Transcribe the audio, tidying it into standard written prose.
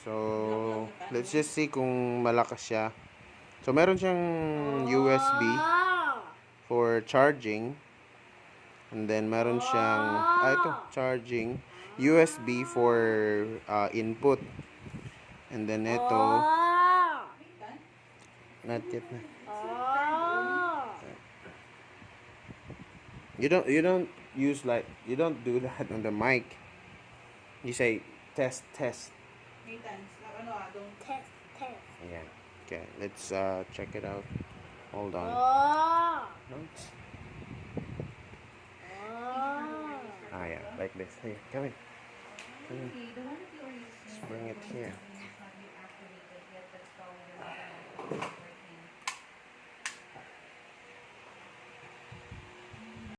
So, let's just see kung malakas siya. So, meron siyang USB for charging. And then, meron siyang, ito, charging. USB for input. And then, ito, not yet na. You don't use like, you don't do that on the mic. You say, test, test. Test, test. Yeah. Okay, let's check it out. Hold on. No, yeah, like this. Here, come in. Come in. Just bring it here.